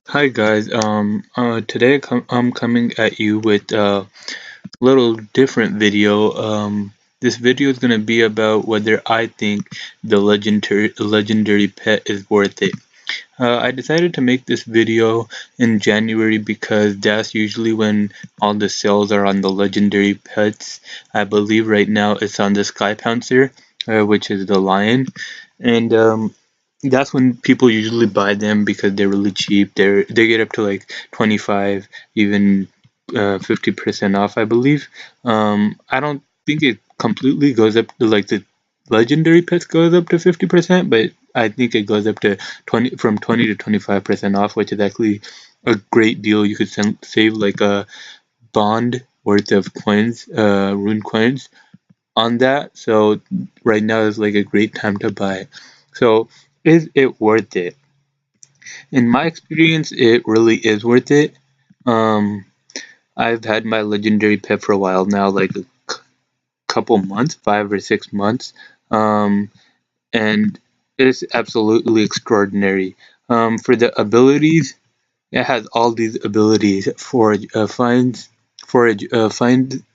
Hi guys, today I'm coming at you with a little different video. This video is gonna be about whether I think the legendary pet is worth it. I decided to make this video in January because that's usually when all the sales are on the legendary pets. I believe right now it's on the Sky Pouncer, which is the lion, and that's when people usually buy them because they're really cheap. They get up to like 25, even 50% off, I believe. I don't think it completely goes up to like the legendary pets goes up to 50%, but I think it goes up to 20 to 25% off, which is actually a great deal. You could save like a bond worth of coins, rune coins on that. So right now is like a great time to buy. So is it worth it? In my experience, it really is worth it. Um, I've had my legendary pet for a while now, like a couple months, 5 or 6 months, and it's absolutely extraordinary. For the abilities, it has all these abilities for find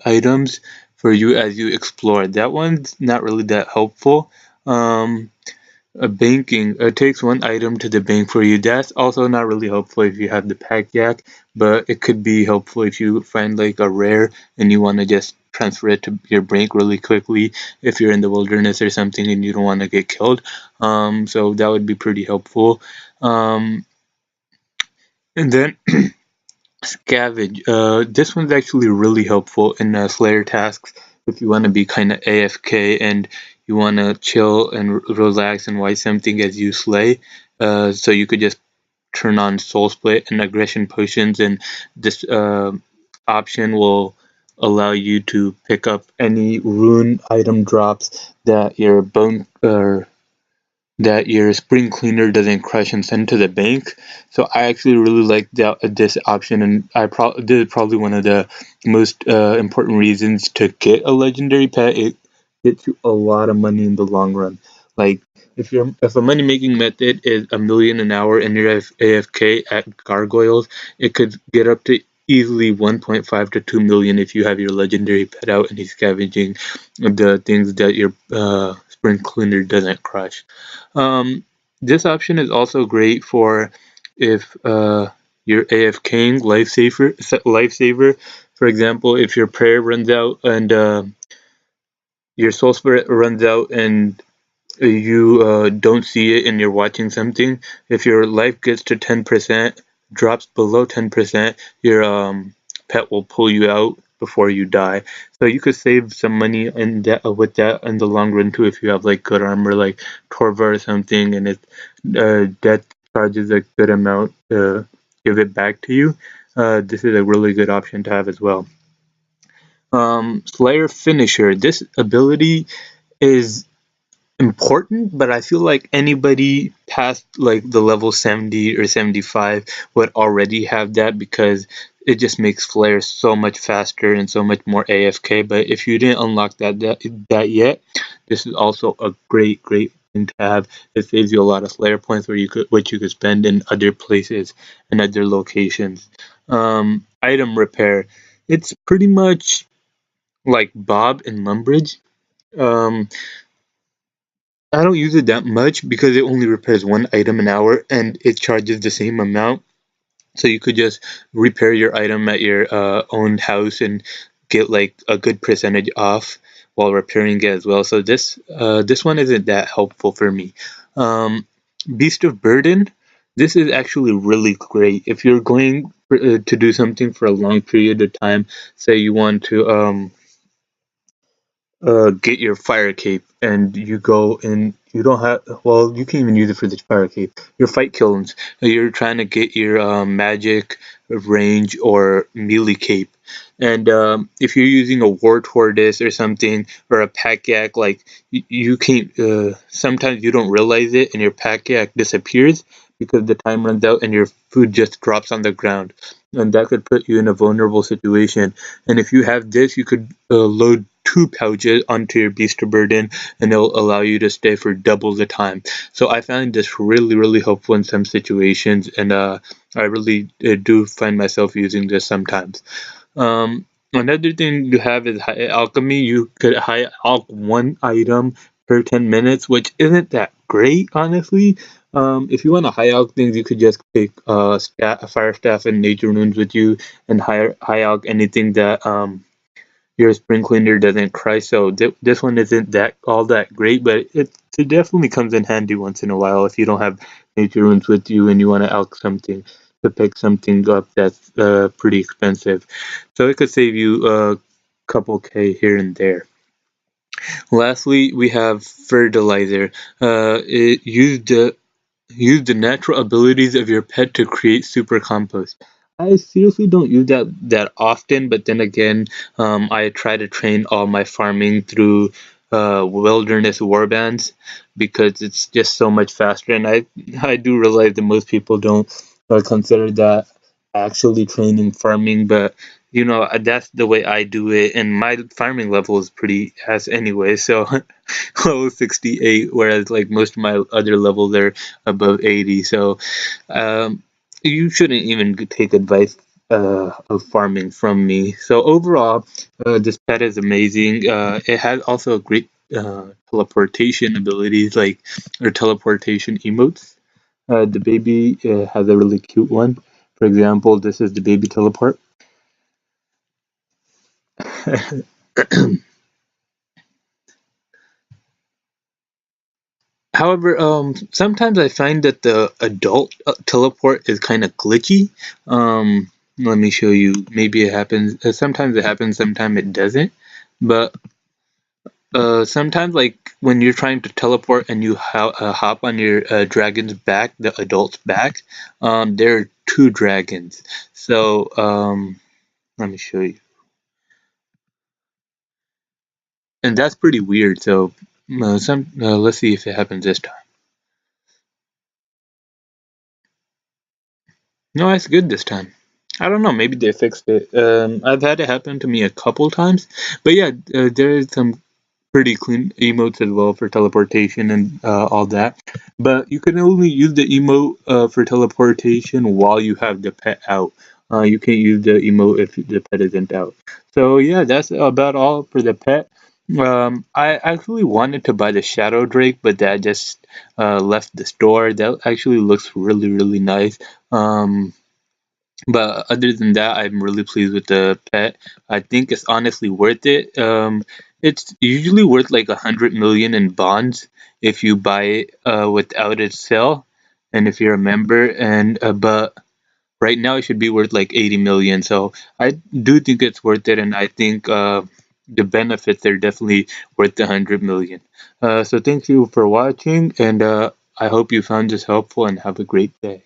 items for you as you explore. That one's not really that helpful. Um, banking takes one item to the bank for you. That's also not really helpful if you have the pack yak, but it could be helpful if you find like a rare and you want to just transfer it to your bank really quickly if you're in the wilderness or something and you don't want to get killed. So that would be pretty helpful. Um, and then scavenge. This one's actually really helpful in Slayer tasks if you want to be kind of AFK and you want to chill and relax and watch something as you slay. So you could just turn on Soul Split and Aggression Potions, and this option will allow you to pick up any rune item drops that your spring cleaner doesn't crush and send to the bank. So I actually really like this option, and this is probably one of the most important reasons to get a legendary pet. It gets you a lot of money in the long run. Like if a money making method is 1 million an hour and you're AFK at gargoyles, it could get up to easily 1.5 to 2 million if you have your legendary pet out and he's scavenging the things that your spring cleaner doesn't crush. Um, this option is also great for if you're AFKing lifesaver. For example, if your prayer runs out and your soul spirit runs out and you don't see it and you're watching something, if your life gets to 10%, drops below 10%, your pet will pull you out before you die. So you could save some money in that with that in the long run too if you have like good armor like Torva or something and it death charges a good amount to give it back to you. This is a really good option to have as well. Slayer Finisher. This ability is important, but I feel like anybody past like the level 70 or 75 would already have that because it just makes Flare so much faster and so much more AFK. But if you didn't unlock that yet, this is also a great thing to have. It saves you a lot of Slayer points which you could spend in other places and other locations. Item repair. It's pretty much like Bob in Lumbridge. Um, I don't use it that much because it only repairs one item an hour and it charges the same amount. So you could just repair your item at your own house and get like a good percentage off while repairing it as well. So this one isn't that helpful for me. Beast of Burden. This is actually really great if you're going to do something for a long period of time. Say you want to get your fire cape and you go and you don't have you can even use it for the fire cape your fight kills you're trying to get your magic range or melee cape and if you're using a war tortoise or something or a pack yak like you can't sometimes you don't realize it and your pack yak disappears because the time runs out and your food just drops on the ground and that could put you in a vulnerable situation and if you have this you could load 2 pouches onto your beast of burden, and it'll allow you to stay for double the time. So I found this really helpful in some situations, and I really do find myself using this sometimes. Another thing you have is high alchemy. You could high alch one item per 10 minutes, which isn't that great, honestly. If you want to high alch things, you could just pick a fire staff and nature runes with you, and high alch anything that your spring cleaner doesn't cry. So this one isn't that all that great, but it definitely comes in handy once in a while if you don't have nature runes with you and you want to alch something, to pick something up that's pretty expensive. So it could save you a couple K here and there. Lastly, we have fertilizer. Use the natural abilities of your pet to create super compost. I seriously don't use that often, but then again, I try to train all my farming through wilderness warbands because it's just so much faster. And I do realize that most people don't consider that actually training farming, but that's the way I do it, and my farming level is pretty ass anyway. So level 68, whereas like most of my other levels are above 80. So um, you shouldn't even take advice of farming from me. So overall, this pet is amazing. It has also great teleportation abilities, like or teleportation emotes. The baby has a really cute one. For example, this is the baby teleport. However, sometimes I find that the adult teleport is kind of glitchy. Let me show you. Maybe it happens. Sometimes it happens. Sometimes it doesn't. But sometimes, like when you're trying to teleport and you hop on your dragon's back, the adult's back, there are two dragons. So let me show you. And that's pretty weird. So let's see if it happens this time. No, it's good this time. I don't know. Maybe they fixed it. I've had it happen to me a couple times, but yeah, there is some pretty clean emotes as well for teleportation and all that. But you can only use the emote for teleportation while you have the pet out. You can't use the emote if the pet isn't out. So yeah, that's about all for the pet. I actually wanted to buy the Shadow Drake, but that just left the store. That actually looks really nice. Um, but other than that, I'm really pleased with the pet. I think it's honestly worth it. It's usually worth like 100 million in bonds if you buy it without its sale, and if you're a member. And but right now it should be worth like 80 million. So I do think it's worth it, and I think the benefits are definitely worth the 100 million. So thank you for watching, and I hope you found this helpful, and have a great day.